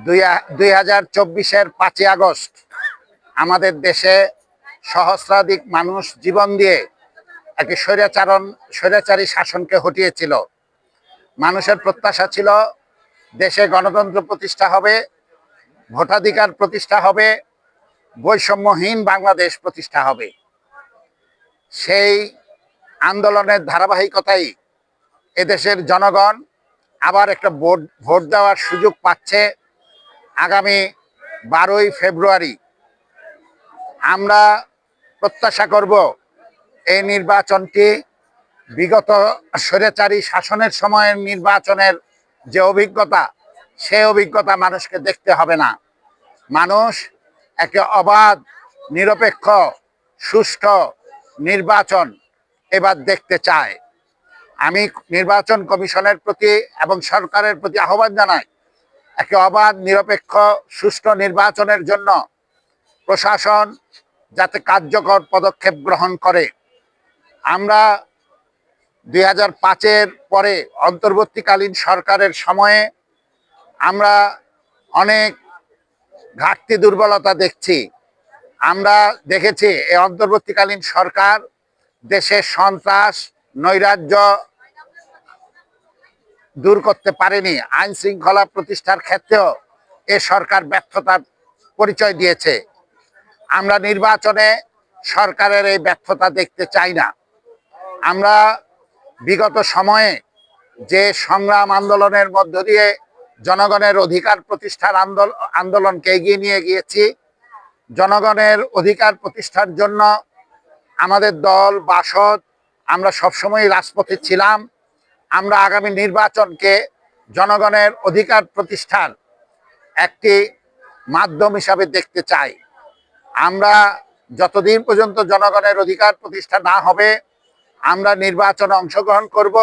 2024-এর 5ই August আমাদের দেশে সহস্রাধিক মানুষ জীবন দিয়ে একটি স্বৈরাচারী শাসনকে হটিয়েছিল। মানুষের প্রত্যাশা ছিল দেশে গণতন্ত্র প্রতিষ্ঠা হবে, ভোটাধিকার প্রতিষ্ঠা হবে, বৈষম্যহীন বাংলাদেশ প্রতিষ্ঠা হবে। সেই আন্দোলনের ধারাবাহিকতায় এদেশের জনগণ আবার একটা ভোট দেওয়ার সুযোগ পাচ্ছে আগামী 12ই ফেব্রুয়ারি। আমরা প্রত্যাশা করব এই নির্বাচনটি বিগত স্বৈরাচারী শাসনের সময়ের নির্বাচনের যে অভিজ্ঞতা, সেই অভিজ্ঞতা মানুষকে দেখতে হবে না। মানুষ একে অবাধ, নিরপেক্ষ, সুষ্ঠু নির্বাচন এবার দেখতে চায়। আমি নির্বাচন কমিশনের প্রতি এবং সরকারের প্রতি আহ্বান জানাই, একে অবাধ, নিরপেক্ষ, সুষ্ঠু নির্বাচনের জন্য প্রশাসন যাতে কার্যকর পদক্ষেপ গ্রহণ করে। আমরা 2005-এর পরে অন্তর্বর্তীকালীন সরকারের সময়ে আমরা অনেক ঘাটতি দুর্বলতা দেখছি। আমরা দেখেছি এই অন্তর্বর্তীকালীন সরকার দেশের সন্ত্রাস, নৈরাজ্য দূর করতে পারেনি। আইন শৃঙ্খলা প্রতিষ্ঠার ক্ষেত্রেও এ সরকার ব্যর্থতার পরিচয় দিয়েছে। আমরা নির্বাচনে সরকারের এই ব্যর্থতা দেখতে চাই না। আমরা বিগত সময়ে যে সংগ্রাম আন্দোলনের মধ্য দিয়ে জনগণের অধিকার প্রতিষ্ঠার আন্দোলনকে এগিয়ে নিয়ে গিয়েছি, জনগণের অধিকার প্রতিষ্ঠার জন্য আমাদের দল বাসদ আমরা সবসময় রাজপথে ছিলাম। আমরা আগামী নির্বাচনকে জনগণের অধিকার প্রতিষ্ঠার একটি মাধ্যম হিসাবে দেখতে চাই। আমরা যতদিন পর্যন্ত জনগণের অধিকার প্রতিষ্ঠা না হবে আমরা নির্বাচনে অংশগ্রহণ করব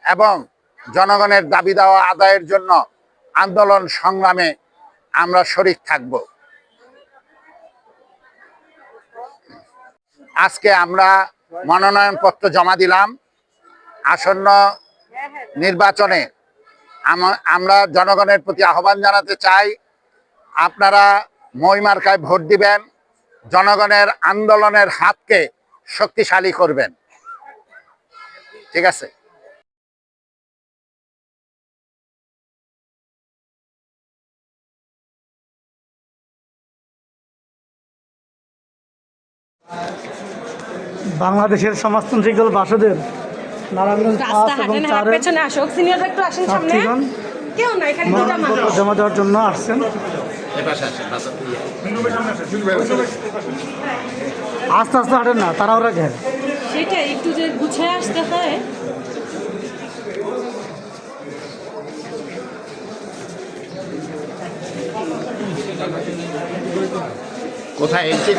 এবং জনগণের দাবি দাওয়া আদায়ের জন্য আন্দোলন সংগ্রামে আমরা শরিক থাকব। আজকে আমরা মনোনয়নপত্র জমা দিলাম। আসন্ন নির্বাচনে আমরা জনগণের প্রতি আহ্বান জানাতে চাই, আপনারা মই মার্কায় ভোট দিবেন, জনগণের আন্দোলনের হাতকে শক্তিশালী করবেন। ঠিক আছে। বাংলাদেশের সমাজতান্ত্রিক দল বাসদের নারায়ণগঞ্জ জমা দেওয়ার জন্য আসছেন। আস্তে আস্তে হাঁটেন না, তারা ওরা ঘের সেটা একটু যে গুছিয়ে আসতে হয়। কোথায় এনছি